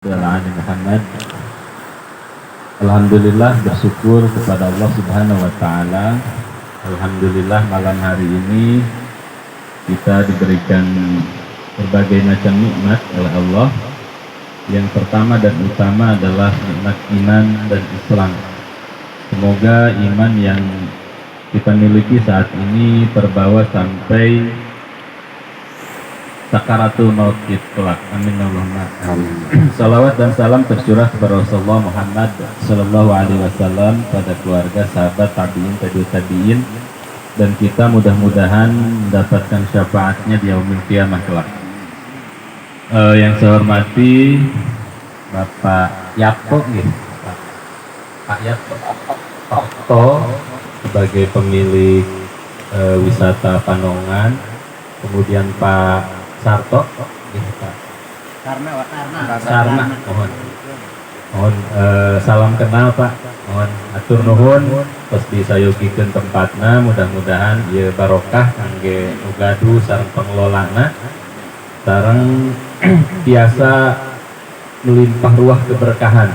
Ali Muhammad. Alhamdulillah, bersyukur kepada Allah Subhanahu wa Ta'ala. Alhamdulillah, malam hari ini kita diberikan berbagai macam nikmat oleh Allah. Yang pertama dan utama adalah nikmat iman dan Islam. Semoga iman yang kita miliki saat ini terbawa sampai sakaratul maut kelak. Amin Allahumma amin. Salawat dan salam tercurah kepada Rasulullah Muhammad Sallallahu Alaihi Wasallam, pada keluarga, sahabat, tabiin, tabiin, dan kita mudah-mudahan mendapatkan syafaatnya di yaumil qiyamah kelak. Yang saya hormati Bapak Yapo, Pak Yapo Okto, sebagai pemilik wisata Panongan, kemudian Pak Sarto, Sarna, mohon salam kenal Pak, mohon atur nuhun, terus disayogikeun tempatna, mudah-mudahan ieu barokah kangge nu gaduh sareng pengelolana, sareng biasa melimpah ruah keberkahan.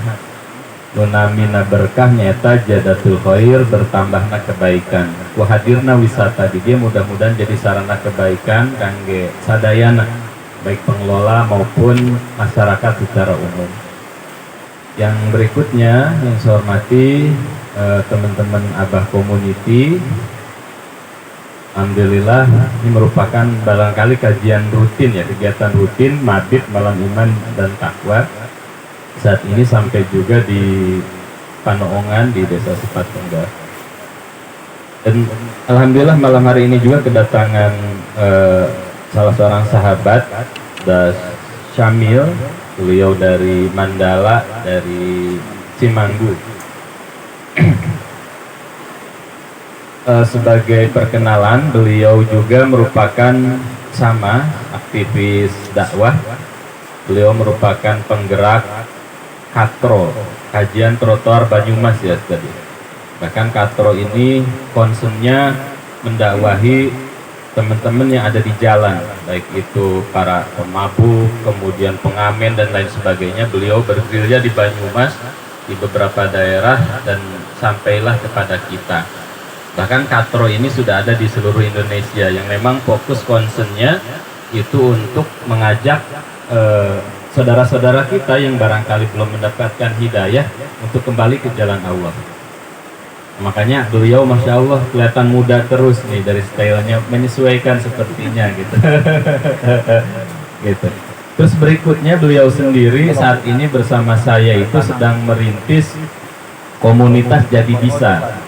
Nunamina berkah nyata jadatul khair, bertambahna kebaikan. Hadirna wisata di dia mudah-mudahan jadi sarana kebaikan kangge sadayana, baik pengelola maupun masyarakat secara umum. Yang berikutnya yang saya hormati teman-teman Abah Community. Alhamdulillah, ini merupakan barangkali kajian rutin ya, kegiatan rutin Mabit Malam Iman dan Takwa. Saat ini sampai juga di Panoongan di Desa Sepatunggal. Dan alhamdulillah malam hari ini juga kedatangan salah seorang sahabat, Das Syamil, beliau dari Mandala, dari Cimanggu. Sebagai perkenalan, beliau juga merupakan sama aktivis dakwah. Beliau merupakan penggerak Katro, kajian trotoar Banyumas ya tadi. Bahkan Katro ini concernnya mendakwahi teman-teman yang ada di jalan, baik itu para pemabuk, kemudian pengamen dan lain sebagainya. Beliau bergerilya di Banyumas, di beberapa daerah, dan sampailah kepada kita. Bahkan Katro ini sudah ada di seluruh Indonesia, yang memang fokus concernnya itu untuk mengajak saudara-saudara kita yang barangkali belum mendapatkan hidayah untuk kembali ke jalan Allah. Makanya beliau Masya Allah kelihatan muda terus nih, dari stylenya menyesuaikan sepertinya gitu. Gitu. Terus berikutnya beliau sendiri saat ini bersama saya itu sedang merintis komunitas Jadi Bisa.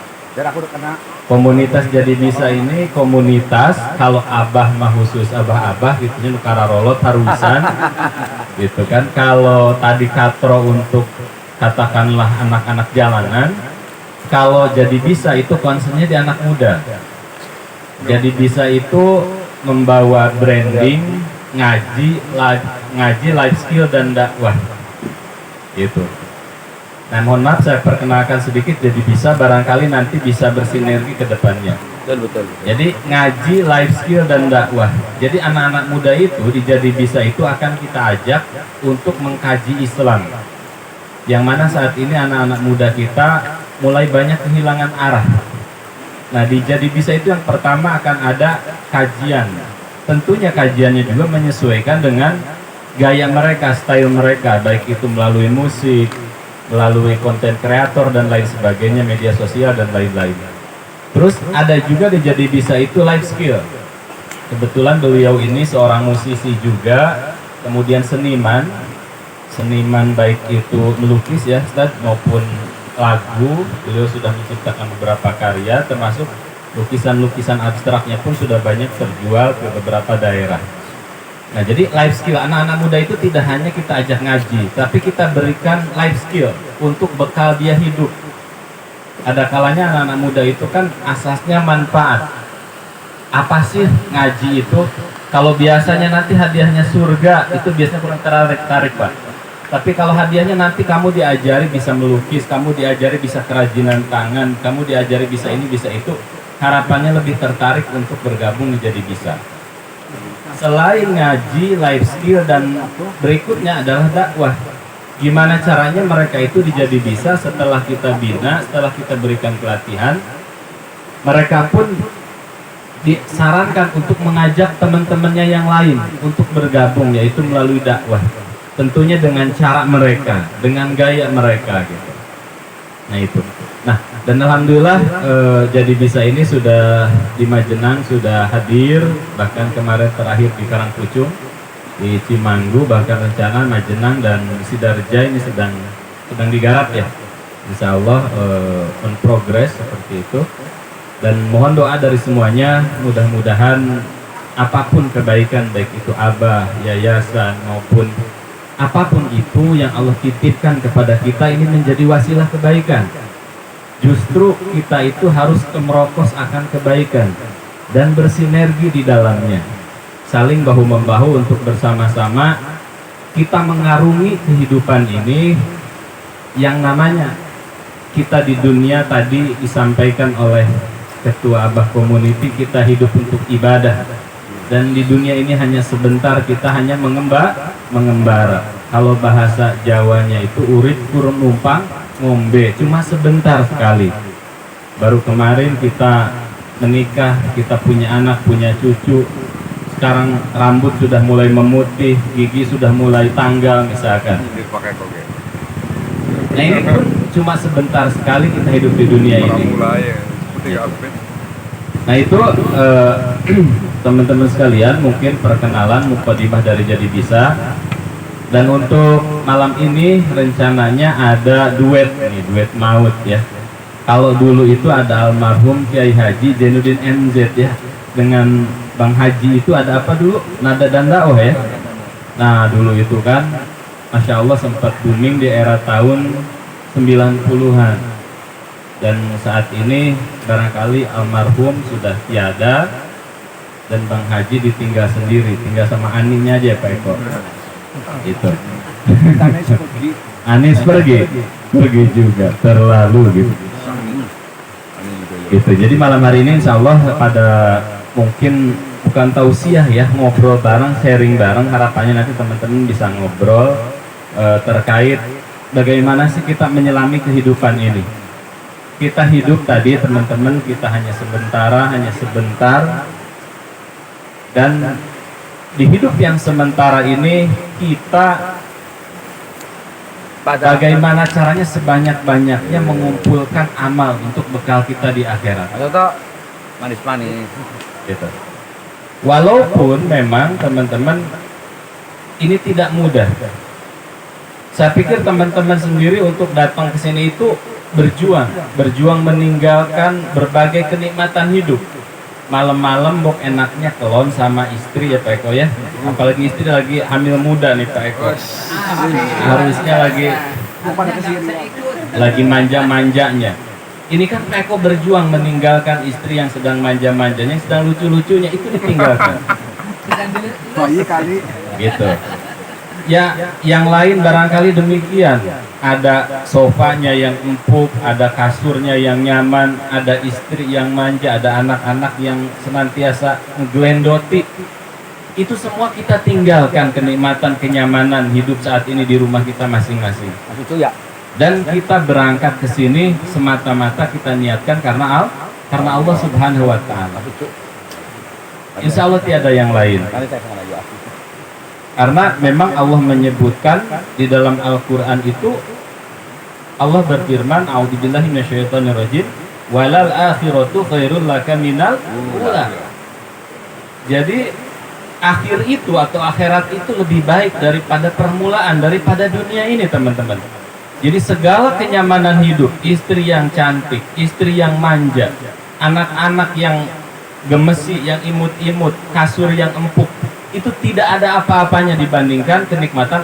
Komunitas Jadi Bisa ini komunitas, kalau abah mah khusus abah-abah gitu, nukara rolot harusan gitu kan. Kalau tadi Katro untuk katakanlah anak-anak jalanan, kalau Jadi Bisa itu concernnya di anak muda. Jadi Bisa itu membawa branding, ngaji, life skill dan dakwah gitu. Nah, mohon maaf saya perkenalkan sedikit Jadi Bisa, barangkali nanti bisa bersinergi ke depannya. Betul. Jadi ngaji, life skill dan dakwah. Jadi anak-anak muda itu di Jadi Bisa itu akan kita ajak untuk mengkaji Islam. Yang mana saat ini anak-anak muda kita mulai banyak kehilangan arah. Nah, di Jadi Bisa itu yang pertama akan ada kajian. Tentunya kajiannya juga menyesuaikan dengan gaya mereka, style mereka, baik itu melalui musik, melalui konten kreator dan lain sebagainya, media sosial dan lain-lain. Terus ada juga di Jadi Bisa itu life skill. Kebetulan beliau ini seorang musisi juga, kemudian seniman baik itu melukis ya Ustaz, maupun lagu. Beliau sudah menciptakan beberapa karya, termasuk lukisan-lukisan abstraknya pun sudah banyak terjual ke beberapa daerah. Nah, jadi life skill anak-anak muda itu tidak hanya kita ajak ngaji, tapi kita berikan life skill untuk bekal dia hidup. Ada kalanya anak-anak muda itu kan asasnya manfaat. Apa sih ngaji itu? Kalau biasanya nanti hadiahnya surga, itu biasanya kurang tarik Pak. Tapi kalau hadiahnya nanti kamu diajari bisa melukis, kamu diajari bisa kerajinan tangan, kamu diajari bisa ini, bisa itu, harapannya lebih tertarik untuk bergabung menjadi Bisa. Selain ngaji, life skill, dan berikutnya adalah dakwah. Gimana caranya mereka itu dijadi bisa setelah kita bina, setelah kita berikan pelatihan, mereka pun disarankan untuk mengajak teman-temannya yang lain untuk bergabung, yaitu melalui dakwah. Tentunya dengan cara mereka, dengan gaya mereka gitu. Nah itu. Nah, dan alhamdulillah jadi bisa ini sudah di Majenang sudah hadir, bahkan kemarin terakhir di Karangpucung, di Cimanggu, bahkan rencana Majenang dan Sidarja ini sedang digarap ya. Insya Allah on progress seperti itu. Dan mohon doa dari semuanya, mudah-mudahan apapun kebaikan, baik itu abah, yayasan maupun apapun itu yang Allah titipkan kepada kita, ini menjadi wasilah kebaikan. Justru kita itu harus merokos akan kebaikan dan bersinergi di dalamnya, saling bahu-membahu untuk bersama-sama kita mengarungi kehidupan ini. Yang namanya kita di dunia tadi disampaikan oleh Ketua Abah Community, kita hidup untuk ibadah, dan di dunia ini hanya sebentar, kita hanya mengembara. Kalau bahasa Jawanya itu urit kurang numpang ngombe, cuma sebentar sekali. Baru kemarin kita menikah, kita punya anak, punya cucu, sekarang rambut sudah mulai memutih, gigi sudah mulai tanggal misalkan. Nah ini pun cuma sebentar sekali kita hidup di dunia ini. Nah itu teman-teman sekalian, mungkin perkenalan mukadimah dari Jadi Bisa. Dan untuk malam ini rencananya ada duet nih, duet maut ya. Kalau dulu itu ada almarhum Kiai Haji Zainuddin MZ ya, dengan Bang Haji itu ada apa dulu? Nada dan Dakwah ya. Nah dulu itu kan Masya Allah sempat booming di era tahun 90-an. Dan saat ini barangkali almarhum sudah tiada dan Bang Haji ditinggal sendiri, tinggal sama Aninya aja Pak Eko. Gitu. Anis pergi juga terlalu gitu. Gitu. Jadi malam hari ini insya Allah pada mungkin bukan tausiah ya, ngobrol bareng, sharing bareng. Harapannya nanti teman-teman bisa ngobrol terkait bagaimana sih kita menyelami kehidupan ini. Kita hidup tadi teman-teman, kita hanya sebentar, dan di hidup yang sementara ini kita bagaimana caranya sebanyak-banyaknya mengumpulkan amal untuk bekal kita di akhirat. Atau manis-manis. Gitu. Walaupun memang teman-teman ini tidak mudah. Saya pikir teman-teman sendiri untuk datang ke sini itu berjuang meninggalkan berbagai kenikmatan hidup. Malam-malam bok enaknya kelon sama istri ya Pak Eko ya. Apalagi istri lagi hamil muda nih Pak Eko. Harusnya lagi manja-manjanya. Ini kan Pak Eko berjuang meninggalkan istri yang sedang manja-manjanya, yang sedang lucu-lucunya itu ditinggalkan. Gitu. Ya, yang lain barangkali demikian. Ada sofanya yang empuk, ada kasurnya yang nyaman, ada istri yang manja, ada anak-anak yang senantiasa ngeglendoti. Itu semua kita tinggalkan, kenikmatan, kenyamanan hidup saat ini di rumah kita masing-masing. Dan kita berangkat ke sini semata-mata kita niatkan karena Allah Subhanahu wa Ta'ala. Insya Allah tiada yang lain. Karena memang Allah menyebutkan di dalam Al-Quran itu, Allah berfirman, A'udzubillahi minasyaitonirrajim, walal akhiratu khairul laka minal ula. Jadi akhir itu atau akhirat itu lebih baik daripada permulaan, daripada dunia ini teman-teman. Jadi segala kenyamanan hidup, istri yang cantik, istri yang manja, anak-anak yang gemesi, yang imut-imut, kasur yang empuk, itu tidak ada apa-apanya dibandingkan kenikmatan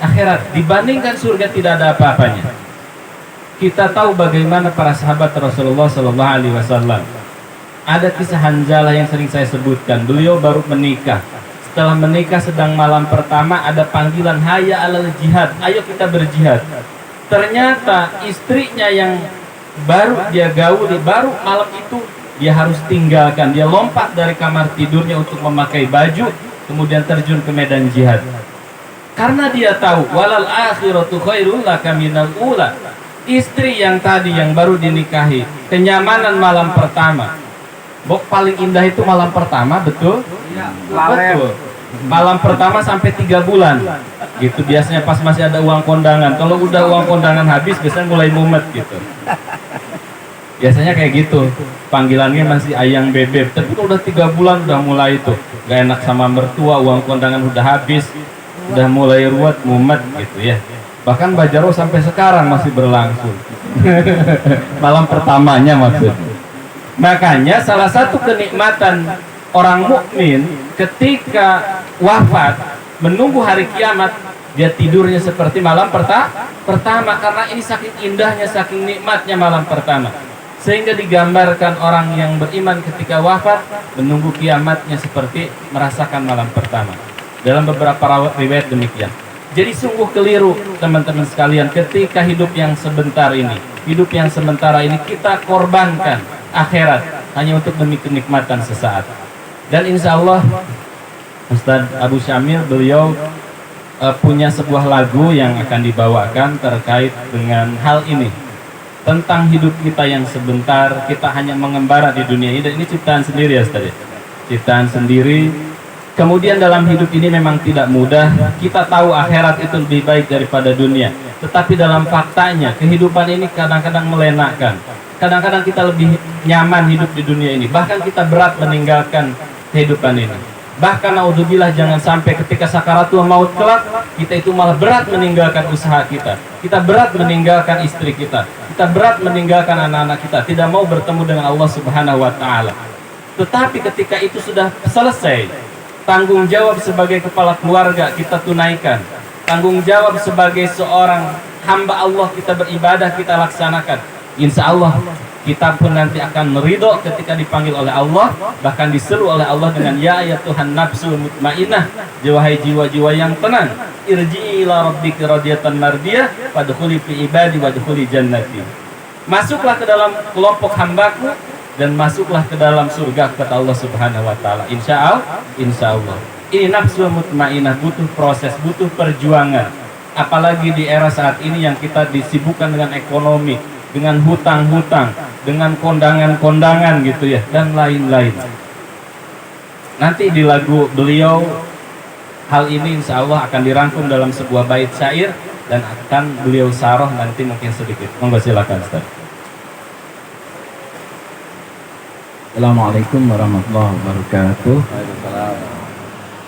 akhirat. Dibandingkan surga tidak ada apa-apanya. Kita tahu bagaimana para sahabat Rasulullah SAW. Ada kisah Hanzalah yang sering saya sebutkan. Beliau baru menikah. Setelah menikah sedang malam pertama ada panggilan hayya alal jihad. Ayo kita berjihad. Ternyata istrinya yang baru dia gauli, baru malam itu dia harus tinggalkan. Dia lompat dari kamar tidurnya untuk memakai baju, kemudian terjun ke medan jihad. Karena dia tahu walal akhiratu khairul laka minal ula. Istri yang tadi yang baru dinikahi, kenyamanan malam pertama. Bok paling indah itu malam pertama, betul? Betul. Malam pertama sampai 3 bulan. Gitu biasanya pas masih ada uang kondangan. Kalau udah uang kondangan habis biasanya mulai mumet gitu. Biasanya kayak gitu. Panggilannya masih ayang bebek. Tapi kalau udah 3 bulan udah mulai itu. Gak enak sama mertua, uang kondangan udah habis. Udah mulai ruwet, mumet gitu ya. Bahkan Bajaro sampai sekarang masih berlangsung. Malam pertamanya maksudnya. Makanya salah satu kenikmatan orang mukmin ketika wafat menunggu hari kiamat, dia tidurnya seperti malam pertama, karena ini saking indahnya, saking nikmatnya malam pertama, sehingga digambarkan orang yang beriman ketika wafat menunggu kiamatnya seperti merasakan malam pertama. Dalam beberapa riwayat demikian. Jadi sungguh keliru teman-teman sekalian ketika hidup yang sebentar ini, hidup yang sementara ini kita korbankan akhirat hanya untuk demi kenikmatan sesaat. Dan insya Allah Ustadz Abu Syamil beliau punya sebuah lagu yang akan dibawakan terkait dengan hal ini, tentang hidup kita yang sebentar, kita hanya mengembara di dunia ini. Dan ini ciptaan sendiri ya Ustadz, ciptaan sendiri. Kemudian dalam hidup ini memang tidak mudah. Kita tahu akhirat itu lebih baik daripada dunia, tetapi dalam faktanya kehidupan ini kadang-kadang melenakan. Kadang-kadang kita lebih nyaman hidup di dunia ini, bahkan kita berat meninggalkan kehidupan ini. Bahkan naudzubillah, jangan sampai ketika sakaratul maut kelak kita itu malah berat meninggalkan usaha kita. Kita berat meninggalkan istri kita. Kita berat meninggalkan anak-anak kita, tidak mau bertemu dengan Allah Subhanahu wa taala. Tetapi ketika itu sudah selesai, tanggung jawab sebagai kepala keluarga kita tunaikan. Tanggung jawab sebagai seorang hamba Allah kita beribadah kita laksanakan. Insya Allah kita pun nanti akan meridho ketika dipanggil oleh Allah, bahkan diseru oleh Allah dengan ya Tuhan nafsul mutmainnah, wahai jiwa-jiwa yang tenang, irji'i ila rabbika radiyatan mardiyah wadkhuli fi ibadi wadkhuli jannati. Masuklah ke dalam kelompok hambaku dan masuklah ke dalam surga kata Allah Subhanahu wa taala. Insya Allah. Ini nafsul mutmainnah butuh proses, butuh perjuangan. Apalagi di era saat ini yang kita disibukkan dengan ekonomi, dengan hutang-hutang, dengan kondangan-kondangan gitu ya, dan lain-lain. Nanti di lagu beliau hal ini insya Allah akan dirangkum dalam sebuah bait syair dan akan beliau saroh nanti mungkin sedikit. Monggo silakan Ustaz. Assalamualaikum warahmatullahi wabarakatuh.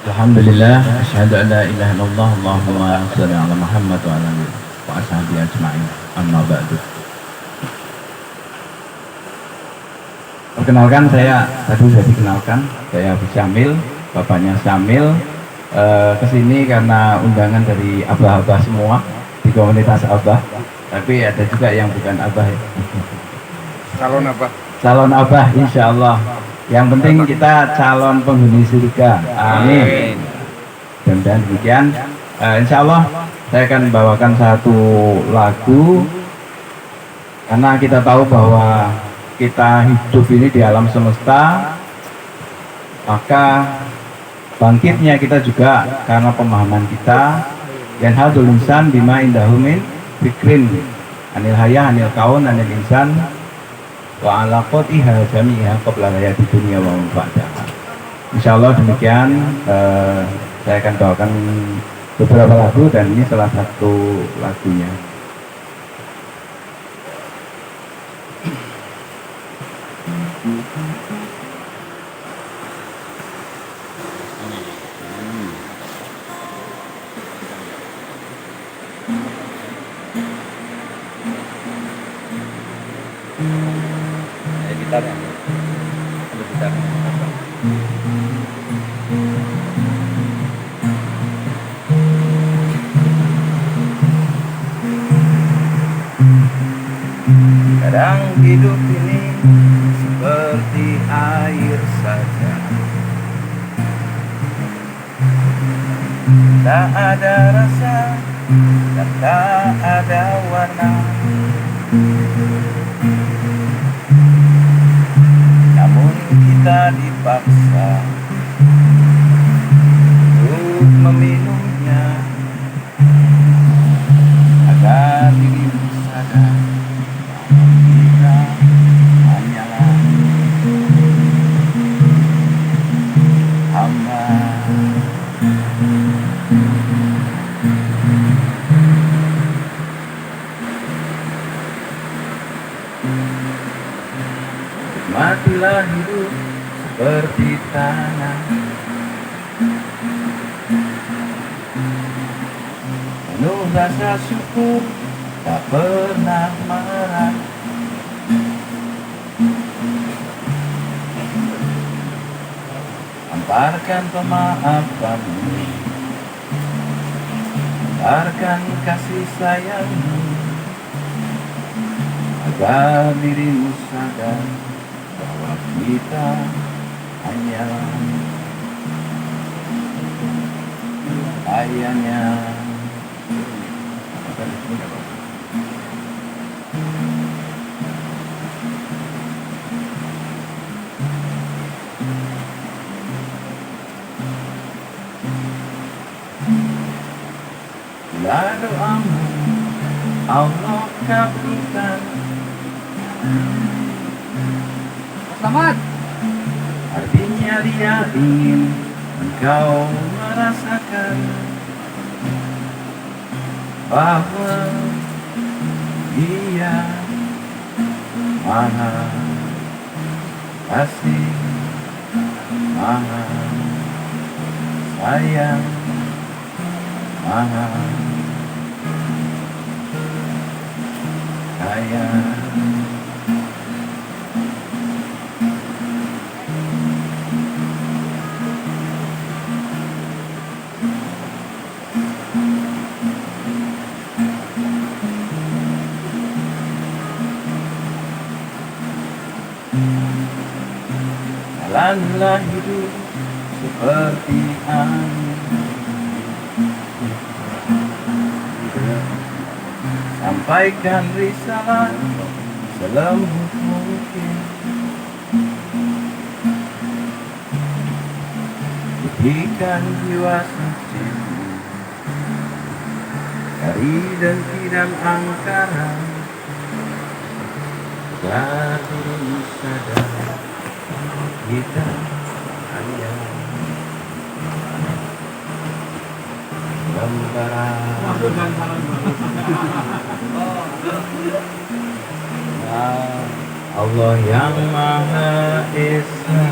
Alhamdulillah, asyhadu an la ilaha illallah, Allahumma shalli ala Muhammad wa ala alihi wa ashabihi ajma'in. Amma ba'du. Perkenalkan, saya tadi sudah dikenalkan, saya Abu Syamil, bapaknya Syamil. Kesini karena undangan dari abah-abah semua di komunitas abah, tapi ada juga yang bukan abah ya. Calon apa? Calon abah insya Allah. Yang penting kita calon penghuni surga. Amin. Dan demikian, insya Allah saya akan membawakan satu lagu, karena kita tahu bahwa kita hidup ini di alam semesta, maka bangkitnya kita juga karena pemahaman kita. Dan hal tulisan bima indahu min fikrin anil hayah anil kaun anil insan wa ala qatiha jami'a qabla hayati dunya wa ba'daha. Insyaallah demikian, saya akan bawakan beberapa lagu dan ini salah satu lagunya. Gitarnya. Ada gitarnya. Kadang hidup ini seperti air saja, tak ada rasa dan tak ada warna. Namun kita dipaksa untuk meminumnya Jalanlah hidup seperti tanah, penuh rasa syukur, tak pernah marah. Lemparkan pemaafanmu, lemparkan kasih sayangmu, agar dirimu sadar bahwa kita hanyalah ayahnya. Bila doamu Allah kabulkan, Selamat. artinya dia ingin engkau merasakan bahwa dia maha kasih, maha sayang, maha kaya. Jalanlah hidup seperti angin, sampaikan risalah selembut mungkin, didikan jiwa suci dari dengki dan angkara, agar dirimu sadar kita hanya membara. Allah yang Maha Esa.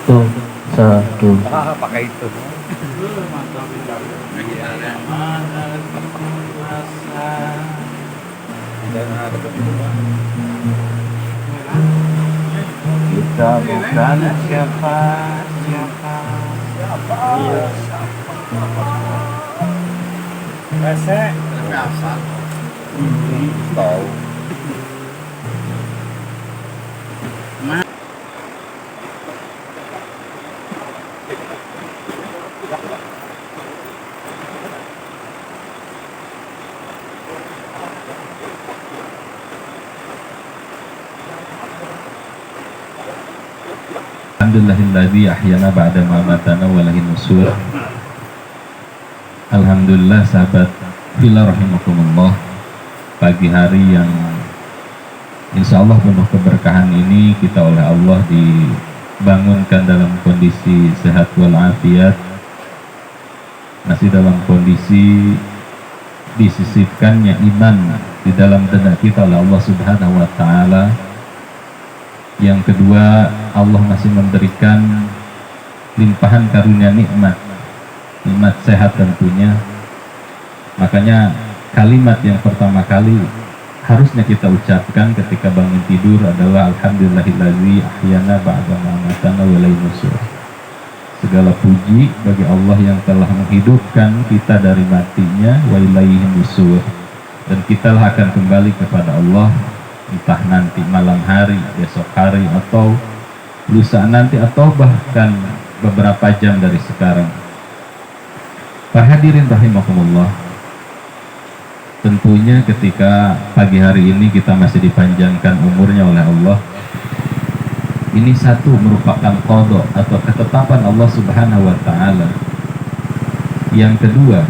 Tuh, satu. Pakai itu. Maha Kuasa. Dan ada Kita bukan siapa-siapa. Resek. Tahu. Alhamdulillahilladzi ahyana ba'da ma matana wa ilahin nusur. Alhamdulillah sahabat fillah rahimakumullah, pagi hari yang insya Allah penuh keberkahan ini kita oleh Allah dibangunkan dalam kondisi sehat walafiat, masih dalam kondisi disisipkannya iman di dalam dada kita oleh Allah Subhanahu wa Ta'ala. Yang kedua, Allah masih memberikan limpahan karunia nikmat sehat tentunya. Makanya kalimat yang pertama kali harusnya kita ucapkan ketika bangun tidur adalah Alhamdulillahilladzi ahyana ba'da ma amatana wa ilaihin nusur. Segala puji bagi Allah yang telah menghidupkan kita dari matinya, wa ilaihin nusur, dan kita akan kembali kepada Allah, entah nanti malam hari, besok hari, atau lusa nanti, atau bahkan beberapa jam dari sekarang. Para hadirin rahimakumullah, tentunya ketika pagi hari ini kita masih dipanjangkan umurnya oleh Allah, ini satu merupakan qada atau ketetapan Allah Subhanahu wa Ta'ala. Yang kedua,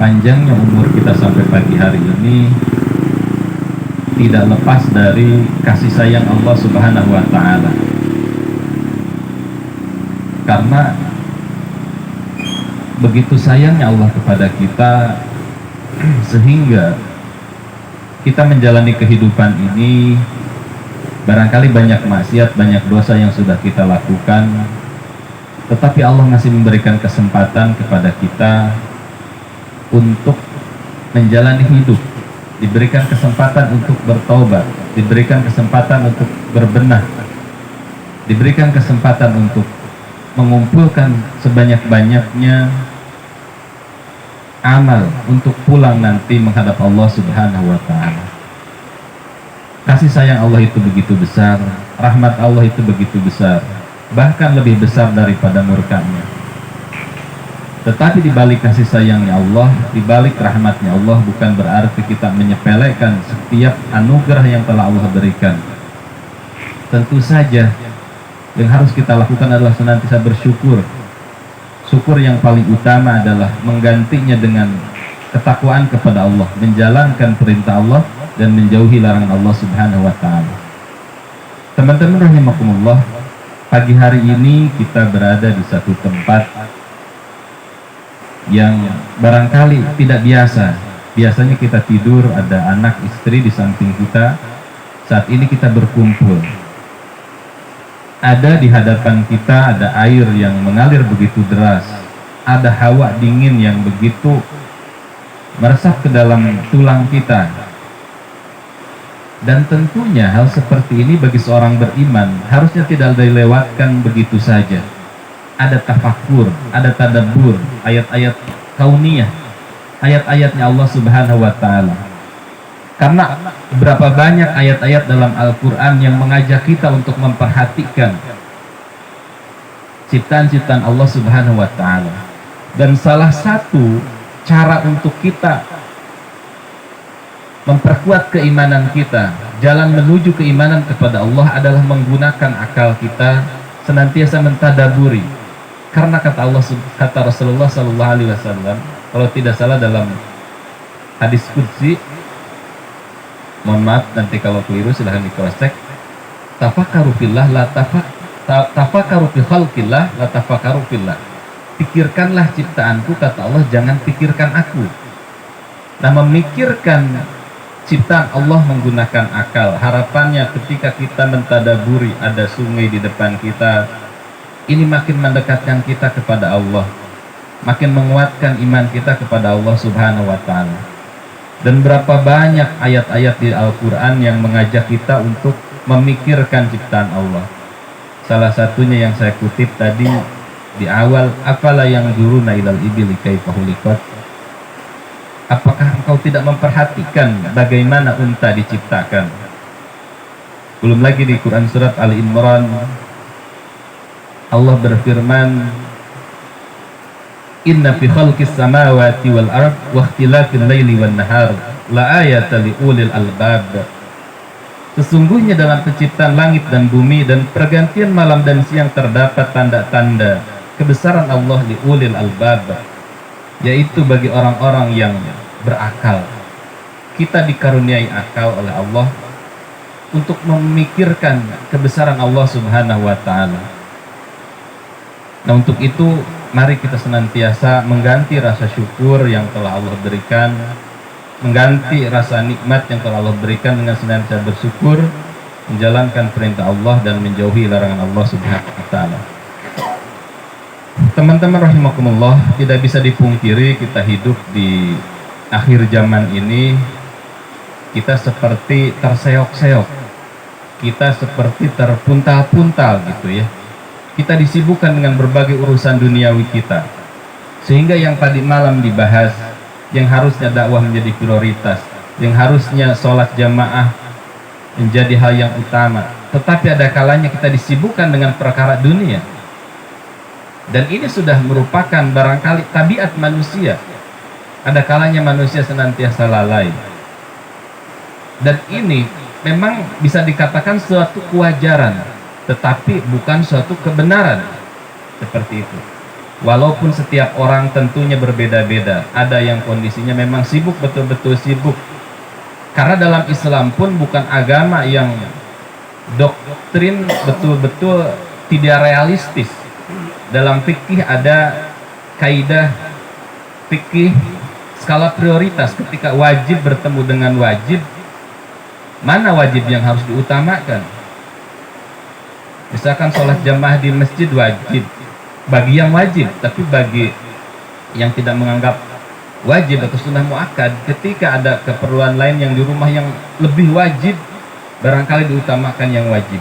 panjangnya umur kita sampai pagi hari ini tidak lepas dari kasih sayang Allah Subhanahu wa Ta'ala. Karena begitu sayangnya Allah kepada kita sehingga kita menjalani kehidupan ini Barangkali banyak maksiat, banyak dosa yang sudah kita lakukan, tetapi Allah masih memberikan kesempatan kepada kita untuk menjalani hidup, diberikan kesempatan untuk bertobat, diberikan kesempatan untuk berbenah, diberikan kesempatan untuk mengumpulkan sebanyak-banyaknya amal untuk pulang nanti menghadap Allah Subhanahu wa Ta'ala. Kasih sayang Allah itu begitu besar, rahmat Allah itu begitu besar, bahkan lebih besar daripada murkanya. Tetapi di balik kasih sayangnya Allah, di balik rahmatnya Allah, bukan berarti kita menyepelekan setiap anugerah yang telah Allah berikan. Tentu saja yang harus kita lakukan adalah senantiasa bersyukur. Syukur yang paling utama adalah menggantinya dengan ketakwaan kepada Allah, menjalankan perintah Allah dan menjauhi larangan Allah Subhanahu wa Ta'ala. Teman-teman rahimakumullah, pagi hari ini kita berada di satu tempat yang barangkali tidak biasa. Biasanya kita tidur, ada anak istri di samping kita. Saat ini kita berkumpul. Ada di hadapan kita, ada air yang mengalir begitu deras. Ada hawa dingin yang begitu meresap ke dalam tulang kita. Dan tentunya hal seperti ini bagi seorang beriman harusnya tidak dilewatkan begitu saja. Ada tafakur, ada tadabbur, ayat-ayat kauniyah, ayat-ayatnya Allah Subhanahu wa Ta'ala. Karena berapa banyak ayat-ayat dalam Al-Quran yang mengajak kita untuk memperhatikan ciptaan-ciptaan Allah Subhanahu wa Ta'ala. Dan salah satu cara untuk kita memperkuat keimanan kita, jalan menuju keimanan kepada Allah adalah menggunakan akal kita, senantiasa mentadaburi. Karena kata Rasulullah Sallallahu Alaihi Wasallam, kalau tidak salah dalam hadis qudsi, mohon maaf nanti kalau keliru silahkan di-cross-check, tafakkaru fillah la tafakkaru fi khalqillah la tafakkaru fillah. Pikirkanlah ciptaanku, kata Allah, jangan pikirkan aku. Nah, memikirkan ciptaan Allah menggunakan akal. Harapannya ketika kita mentadaburi ada sungai di depan kita, ini makin mendekatkan kita kepada Allah, makin menguatkan iman kita kepada Allah Subhanahu wa Ta'ala. Dan berapa banyak ayat-ayat di Al-Quran yang mengajak kita untuk memikirkan ciptaan Allah. Salah satunya yang saya kutip tadi di awal, afala yanzuruna ilal ibili kaifa khuliqat. Apakah engkau tidak memperhatikan bagaimana unta diciptakan? Belum lagi di Quran surat Ali Imran, Allah berfirman, inna fi khalqis samawati wal ard wa ikhtilafil laili wan nahar la ayatan li ulil albab. Sesungguhnya dalam penciptaan langit dan bumi dan pergantian malam dan siang terdapat tanda-tanda kebesaran Allah li ulil albab, yaitu bagi orang-orang yang berakal. Kita dikaruniai akal oleh Allah untuk memikirkan kebesaran Allah Subhanahu wa Ta'ala. Nah, untuk itu mari kita senantiasa mengganti rasa syukur yang telah Allah berikan, mengganti rasa nikmat yang telah Allah berikan dengan senantiasa bersyukur, menjalankan perintah Allah dan menjauhi larangan Allah Subhanahu wa Ta'ala. Teman-teman rahimakumullah, tidak bisa dipungkiri kita hidup di akhir zaman ini, kita seperti terseok-seok, kita seperti terpuntal-puntal gitu ya. Kita disibukkan dengan berbagai urusan duniawi kita, sehingga yang tadi malam dibahas, yang harusnya dakwah menjadi prioritas, yang harusnya sholat jamaah menjadi hal yang utama, tetapi ada kalanya kita disibukkan dengan perkara dunia. Dan ini sudah merupakan barangkali tabiat manusia. Ada kalanya manusia senantiasa lalai. Dan ini memang bisa dikatakan suatu kewajaran, tetapi bukan suatu kebenaran. Seperti itu. Walaupun setiap orang tentunya berbeda-beda. Ada yang kondisinya memang sibuk, betul-betul sibuk. Karena dalam Islam pun bukan agama yang doktrin betul-betul tidak realistis. Dalam fikih ada kaidah fikih skala prioritas. Ketika wajib bertemu dengan wajib, mana wajib yang harus diutamakan? Misalkan sholat jamaah di masjid wajib bagi yang wajib, tapi bagi yang tidak menganggap wajib atau sunnah muakkad, ketika ada keperluan lain yang di rumah yang lebih wajib, barangkali diutamakan yang wajib.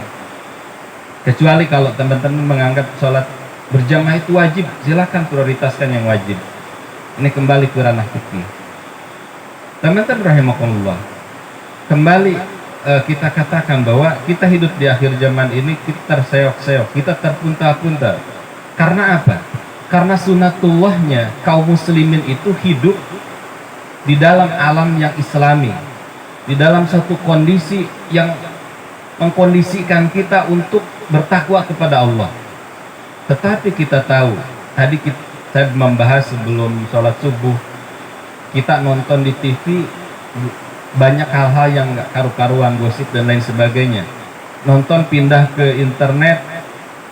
Kecuali kalau teman-teman menganggap sholat berjamaah itu wajib, silakan prioritaskan yang wajib. Ini kembali ke ranah fikih. Teman-teman rahimakumullah, kembali kita katakan bahwa kita hidup di akhir zaman ini, kita terseok-seok, kita terpunta-punta. Karena apa? Karena sunatullahnya kaum muslimin itu hidup di dalam alam yang islami, di dalam satu kondisi yang mengkondisikan kita untuk bertakwa kepada Allah. Tetapi kita tahu, tadi saya membahas sebelum sholat subuh, kita nonton di TV banyak hal-hal yang nggak karu-karuan, gosip dan lain sebagainya. Nonton pindah ke internet,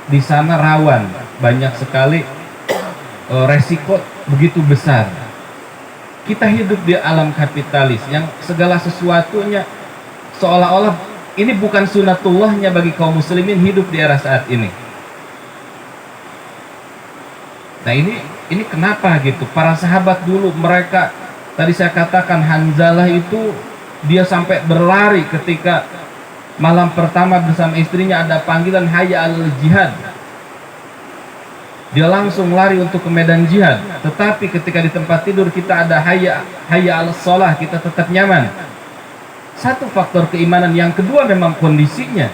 di sana rawan, banyak sekali resiko begitu besar. Kita hidup di alam kapitalis yang segala sesuatunya seolah-olah ini bukan sunatullahnya bagi kaum muslimin hidup di era saat ini. Nah ini kenapa gitu? Para sahabat dulu, mereka tadi saya katakan Hanzalah itu dia sampai berlari ketika malam pertama bersama istrinya ada panggilan hayya al jihad. Dia langsung lari untuk ke medan jihad. Tetapi ketika di tempat tidur kita ada hayya al sholah, kita tetap nyaman. Satu faktor keimanan. Yang kedua memang kondisinya.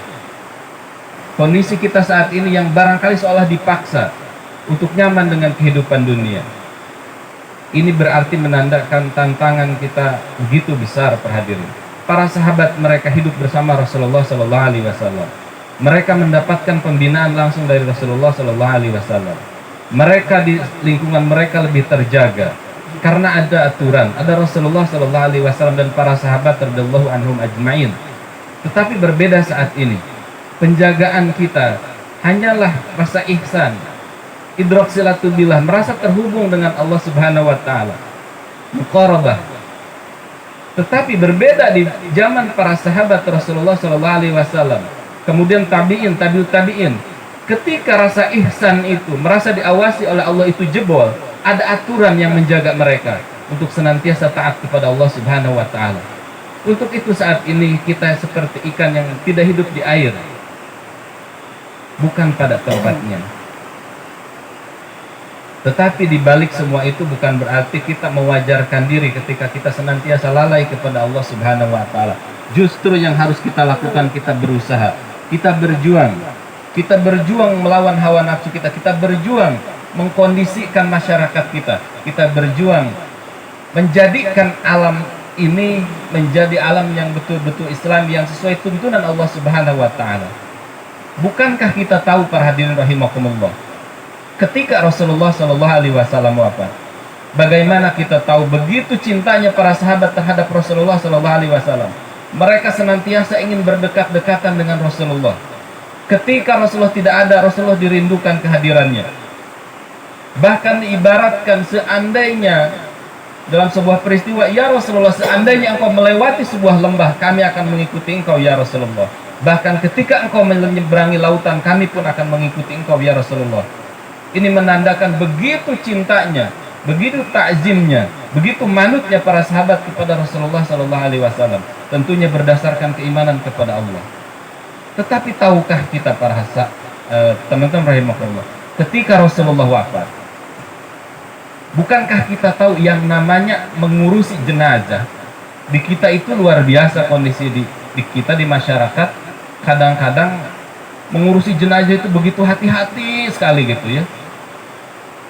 Kondisi kita saat ini yang barangkali seolah dipaksa untuk nyaman dengan kehidupan dunia. Ini berarti menandakan tantangan kita begitu besar, perhadirin. Para sahabat mereka hidup bersama Rasulullah Sallallahu Alaihi Wasallam. Mereka mendapatkan pembinaan langsung dari Rasulullah Sallallahu Alaihi Wasallam. Mereka di lingkungan mereka lebih terjaga karena ada aturan, ada Rasulullah Sallallahu Alaihi Wasallam dan para sahabat radhiyallahu anhum ajmain. Tetapi berbeda saat ini. Penjagaan kita hanyalah rasa ihsan, idrak silatubillah, merasa terhubung dengan Allah Subhanahu Wa Taala, muqarabah. Tetapi berbeda di zaman para sahabat Rasulullah Sallallahu Alaihi Wasallam. Kemudian tabi'in, tabi'ut tabi'in. Ketika rasa ihsan itu, merasa diawasi oleh Allah itu jebol, ada aturan yang menjaga mereka untuk senantiasa taat kepada Allah Subhanahu Wa Taala. Untuk itu saat ini kita seperti ikan yang tidak hidup di air, bukan pada tempatnya. Tetapi di balik semua itu bukan berarti kita mewajarkan diri ketika kita senantiasa lalai kepada Allah Subhanahu Wa Taala. Justru yang harus kita lakukan, kita berusaha. Kita berjuang melawan hawa nafsu kita berjuang mengkondisikan masyarakat kita berjuang menjadikan alam ini menjadi alam yang betul-betul Islam yang sesuai tuntunan Allah Subhanahu Wa Taala. Bukankah kita tahu para hadirin rahimakumullah, ketika Rasulullah Sallallahu Alaihi Wasallam wafat, bagaimana kita tahu begitu cintanya para sahabat terhadap Rasulullah Sallallahu Alaihi Wasallam. Mereka senantiasa ingin berdekat-dekatan dengan Rasulullah. Ketika Rasulullah tidak ada, Rasulullah dirindukan kehadirannya. Bahkan diibaratkan seandainya dalam sebuah peristiwa, ya Rasulullah, seandainya engkau melewati sebuah lembah, kami akan mengikuti engkau ya Rasulullah. Bahkan ketika engkau menyeberangi lautan, kami pun akan mengikuti engkau ya Rasulullah. Ini menandakan begitu cintanya, begitu takzimnya, begitu manutnya para sahabat kepada Rasulullah Sallallahu Alaihi Wasallam. Tentunya berdasarkan keimanan kepada Allah. Tetapi tahukah kita para teman-teman rahimakumullah, ketika Rasulullah wafat, bukankah kita tahu yang namanya mengurusi jenazah di kita itu luar biasa kondisi di kita di masyarakat. Kadang-kadang mengurusi jenazah itu begitu hati-hati sekali gitu ya.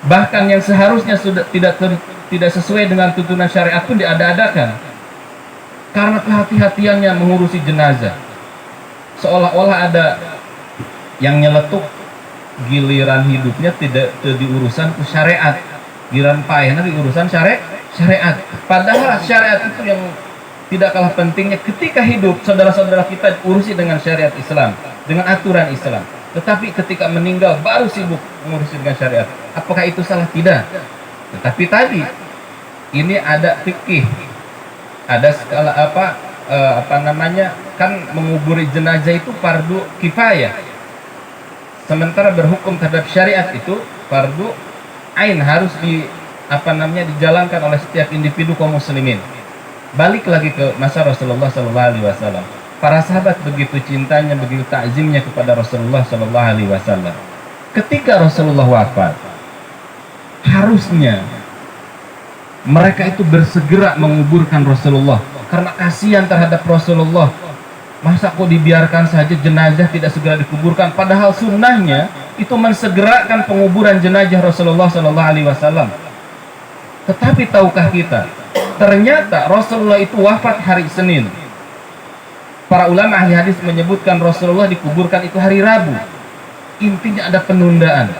Bahkan yang seharusnya sudah tidak sesuai dengan tuntunan syariat pun diada-adakan. Karena kehati-hatiannya mengurusi jenazah, seolah-olah ada yang nyeletuk giliran hidupnya tidak di urusan syariat, giliran payahnya di urusan syariat. Padahal syariat itu yang tidak kalah pentingnya. Ketika hidup, saudara-saudara kita urusi dengan syariat Islam, dengan aturan Islam. Tetapi ketika meninggal baru sibuk mengurusi dengan syariat. Apakah itu salah? Tidak. Tetapi tadi ini ada fikih, ada skala kan menguburi jenazah itu fardu kifayah. Sementara berhukum terhadap syariat itu fardu ain, harus dijalankan oleh setiap individu kaum muslimin. Balik lagi ke masa Rasulullah SAW. Para sahabat begitu cintanya, begitu takzimnya kepada Rasulullah SAW. Ketika Rasulullah wafat, harusnya mereka itu bersegera menguburkan Rasulullah karena kasihan terhadap Rasulullah. Masa kok dibiarkan saja jenazah tidak segera dikuburkan? Padahal sunnahnya itu mensegerakan penguburan jenazah Rasulullah SAW. Tetapi tahukah kita, ternyata Rasulullah itu wafat hari Senin. Para ulama ahli hadis menyebutkan Rasulullah dikuburkan itu hari Rabu. Intinya ada penundaan.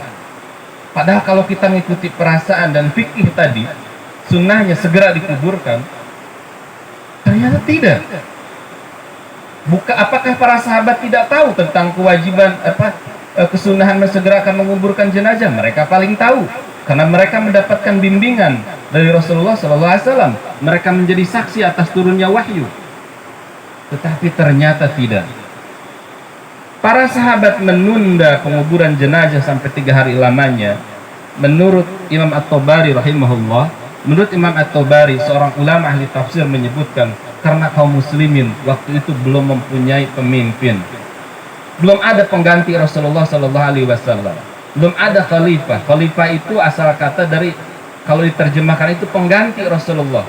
Padahal kalau kita mengikuti perasaan dan fikih tadi, sunnahnya segera dikuburkan. Ternyata tidak. Apakah para sahabat tidak tahu tentang kewajiban kesunahan mensegerakan menguburkan jenazah? Mereka paling tahu karena mereka mendapatkan bimbingan dari Rasulullah SAW. Mereka menjadi saksi atas turunnya wahyu. Tetapi ternyata tidak. Para sahabat menunda penguburan jenazah sampai 3 hari lamanya. Menurut Imam At-Tabari rahimahullah, menurut Imam At-Tabari, seorang ulama ahli tafsir menyebutkan, karena kaum muslimin waktu itu belum mempunyai pemimpin, belum ada pengganti Rasulullah SAW, belum ada khalifah. Khalifah itu asal kata dari, kalau diterjemahkan itu pengganti Rasulullah,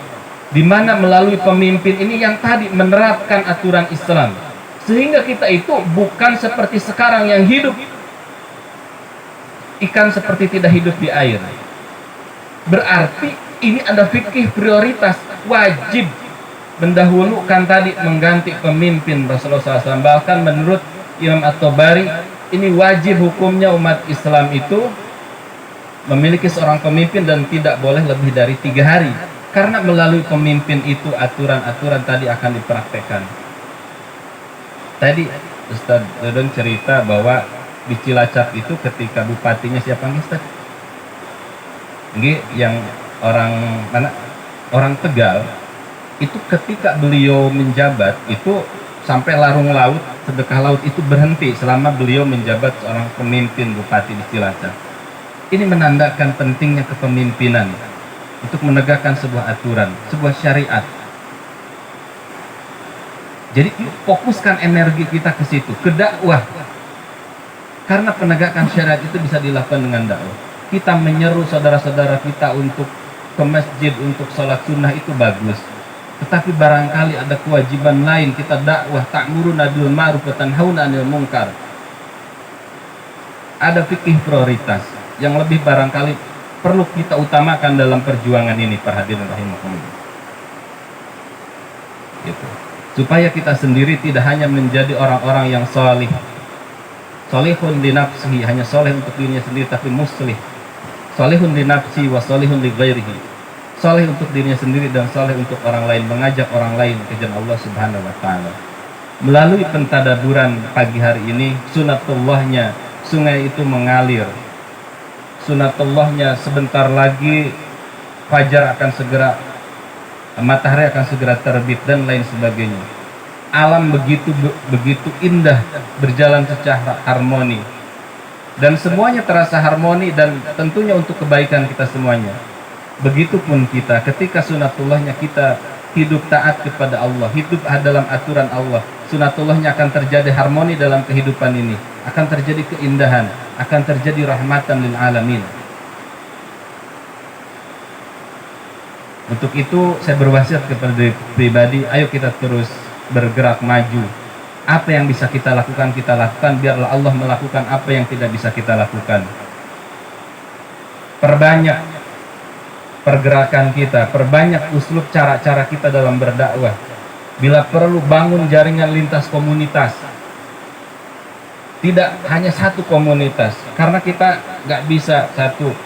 di mana melalui pemimpin ini yang tadi menerapkan aturan Islam, sehingga kita itu bukan seperti sekarang yang hidup ikan seperti tidak hidup di air. Berarti ini ada fikih prioritas, wajib mendahulukan tadi mengganti pemimpin Rasulullah SAW. Bahkan menurut Imam At-Tabari, ini wajib hukumnya umat Islam itu memiliki seorang pemimpin dan tidak boleh lebih dari 3 hari. Karena melalui pemimpin itu aturan-aturan tadi akan dipraktekkan. Tadi Ustaz Dodon cerita bahwa di Cilacap itu ketika bupatinya siapa Ustaz? Yang orang mana? Orang Tegal. Itu ketika beliau menjabat itu sampai larung laut, sedekah laut itu berhenti selama beliau menjabat seorang pemimpin bupati di Cilacap. Ini menandakan pentingnya kepemimpinan untuk menegakkan sebuah aturan, sebuah syariat. Jadi fokuskan energi kita ke situ, ke dakwah. Karena penegakan syariat itu bisa dilakukan dengan dakwah. Kita menyeru saudara-saudara kita untuk ke masjid, untuk sholat sunnah itu bagus. Tetapi barangkali ada kewajiban lain, kita dakwah, ta'muruna bil ma'ruf wa tanhauna 'anil munkar. Ada fikih prioritas yang lebih barangkali perlu kita utamakan dalam perjuangan ini, para hadirin rahimakumullah. Gitu. Supaya kita sendiri tidak hanya menjadi orang-orang yang salih. Salihun li nafsihi, hanya saleh untuk dirinya sendiri, tapi muslih. Salihun li nafsi wa salihun li ghairihi. Saleh untuk dirinya sendiri dan saleh untuk orang lain, mengajak orang lain ke jalan Allah Subhanahu wa taala. Melalui pentadaburan pagi hari ini, sunatullahnya sungai itu mengalir. Sunatullahnya sebentar lagi fajar akan segera, matahari akan segera terbit dan lain sebagainya. Alam begitu indah, berjalan secara harmoni. Dan semuanya terasa harmoni dan tentunya untuk kebaikan kita semuanya. Begitupun kita, ketika sunatullahnya kita hidup taat kepada Allah, hidup dalam aturan Allah, sunatullahnya akan terjadi harmoni dalam kehidupan ini, akan terjadi keindahan, akan terjadi rahmatan lil alamin. Untuk itu saya berwasiat kepada diri pribadi, ayo kita terus bergerak maju. Apa yang bisa kita lakukan, biarlah Allah melakukan apa yang tidak bisa kita lakukan. Perbanyak pergerakan kita, perbanyak uslub cara-cara kita dalam berdakwah. Bila perlu bangun jaringan lintas komunitas, tidak hanya satu komunitas, karena kita nggak bisa satu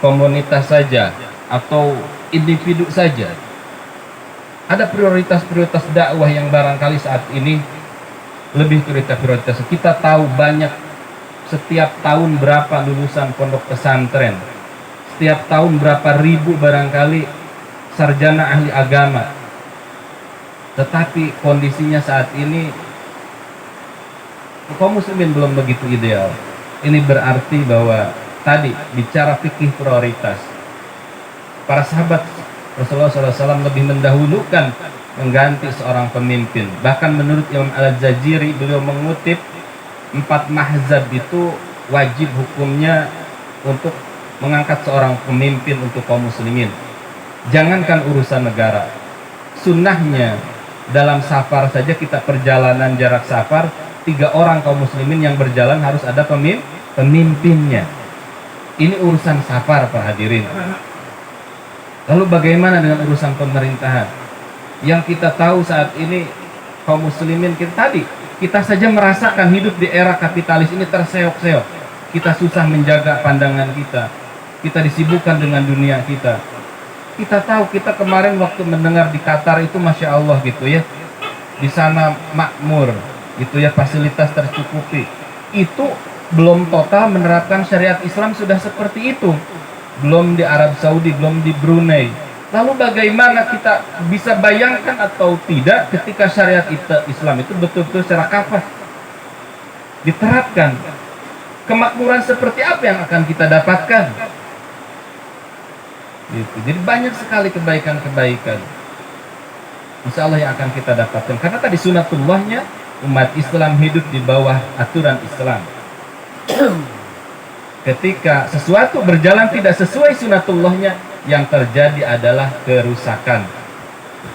komunitas saja atau individu saja. Ada prioritas-prioritas dakwah yang barangkali saat ini lebih prioritas. Kita tahu banyak, setiap tahun berapa lulusan pondok pesantren, setiap tahun berapa ribu barangkali sarjana ahli agama. Tetapi kondisinya saat ini kaum muslimin belum begitu ideal. Ini berarti bahwa tadi bicara fikih prioritas, para sahabat Rasulullah SAW lebih mendahulukan mengganti seorang pemimpin. Bahkan menurut Imam Al-Jaziri, beliau mengutip 4 mahzab itu wajib hukumnya untuk mengangkat seorang pemimpin untuk kaum muslimin. Jangankan urusan negara, sunnahnya dalam safar saja, kita perjalanan jarak safar, 3 orang kaum muslimin yang berjalan harus ada pemimpinnya. Ini urusan safar, Pak hadirin. Lalu bagaimana dengan urusan pemerintahan? Yang kita tahu saat ini kaum muslimin kita saja merasakan hidup di era kapitalis ini terseok-seok. Kita susah menjaga pandangan kita. Kita disibukkan dengan dunia kita. Kita tahu, kita kemarin waktu mendengar di Qatar itu Masya Allah gitu ya, di sana makmur gitu ya, fasilitas tercukupi. Itu belum total menerapkan syariat Islam sudah seperti itu. Belum di Arab Saudi, belum di Brunei. Lalu bagaimana kita bisa bayangkan atau tidak ketika syariat Islam itu betul-betul secara kafah diterapkan? Kemakmuran seperti apa yang akan kita dapatkan? Gitu. Jadi banyak sekali kebaikan-kebaikan insya Allah yang akan kita dapatkan. Karena tadi sunatullahnya umat Islam hidup di bawah aturan Islam. Ketika sesuatu berjalan tidak sesuai sunatullahnya, yang terjadi adalah kerusakan.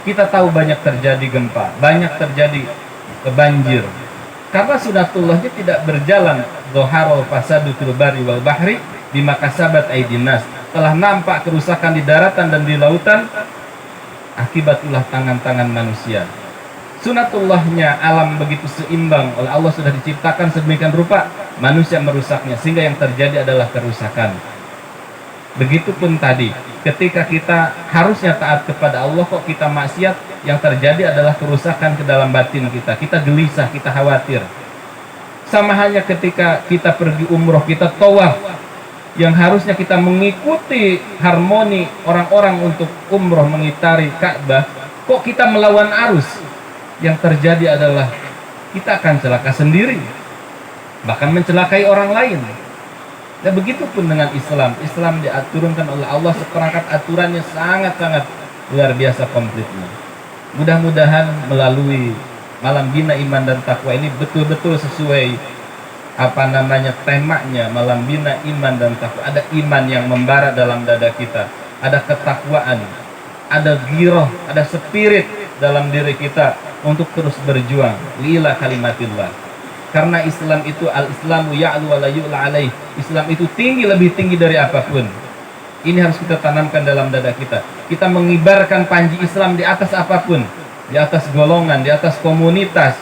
Kita tahu banyak terjadi gempa, banyak terjadi banjir, karena sunatullahnya tidak berjalan. Dhoharul fasadu fil barri wal bahri bima kasabat aydin nas. Telah nampak kerusakan di daratan dan di lautan, akibat ulah tangan-tangan manusia. Sunatullahnya alam begitu seimbang, oleh Allah sudah diciptakan sedemikian rupa, manusia merusaknya, sehingga yang terjadi adalah kerusakan. Begitupun tadi, ketika kita harusnya taat kepada Allah, kok kita maksiat, yang terjadi adalah kerusakan ke dalam batin kita. Kita gelisah, kita khawatir. Sama halnya ketika kita pergi umroh, kita tawaf, yang harusnya kita mengikuti harmoni orang-orang untuk umroh mengitari Ka'bah, kok kita melawan arus? Yang terjadi adalah kita akan celaka sendiri, bahkan mencelakai orang lain. Dan begitu pun dengan Islam. Islam diaturkan oleh Allah seperangkat aturannya sangat-sangat luar biasa komplitnya. Mudah-mudahan melalui malam bina iman dan takwa ini betul-betul sesuai temanya, malam bina iman dan takwa. Ada iman yang membara dalam dada kita, ada ketakwaan, ada giroh, ada spirit dalam diri kita untuk terus berjuang lila kalimatillah. Karena Islam itu al-Islamu ya'lu wa la yu'la alaih. Islam itu tinggi, lebih tinggi dari apapun. Ini harus kita tanamkan dalam dada kita. Kita mengibarkan panji Islam di atas apapun, di atas golongan, di atas komunitas,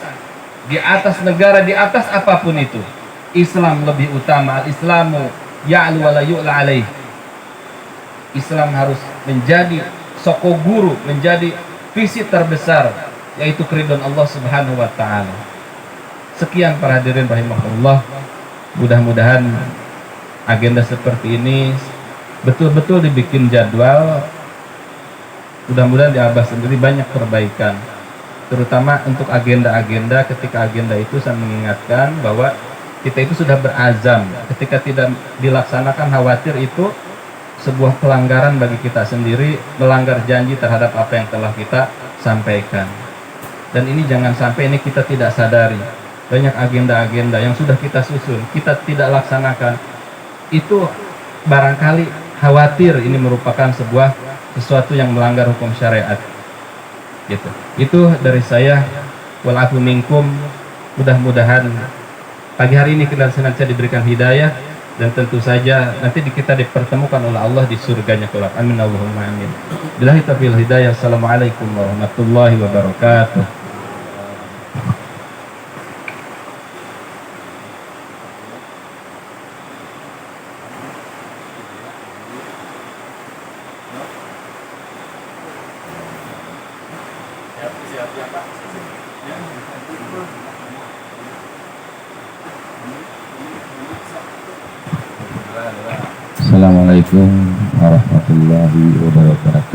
di atas negara, di atas apapun itu. Islam lebih utama. Al-Islamu ya'lu wa la yu'la alaih. Islam harus menjadi soko guru, menjadi visi terbesar, yaitu keridhaan Allah Subhanahu wa taala. Sekian para hadirin rahimahullah. Mudah-mudahan agenda seperti ini betul-betul dibikin jadwal. Mudah-mudahan di Abah sendiri banyak perbaikan, terutama untuk agenda-agenda. Ketika agenda itu saya mengingatkan bahwa kita itu sudah berazam, ketika tidak dilaksanakan khawatir itu sebuah pelanggaran bagi kita sendiri, melanggar janji terhadap apa yang telah kita sampaikan. Dan ini jangan sampai ini kita tidak sadari. Banyak agenda-agenda yang sudah kita susun, kita tidak laksanakan. Itu barangkali khawatir ini merupakan sesuatu yang melanggar hukum syariat. Gitu. Itu dari saya. Walafu minkum. Mudah-mudahan pagi hari ini kita senantiasa diberikan hidayah, dan tentu saja nanti kita dipertemukan oleh Allah di surganya kelak. Amin Allahumma amin. Billahi taufiq wal hidayah. Assalamualaikum warahmatullahi wabarakatuh. Assalamualaikum warahmatullahi wabarakatuh.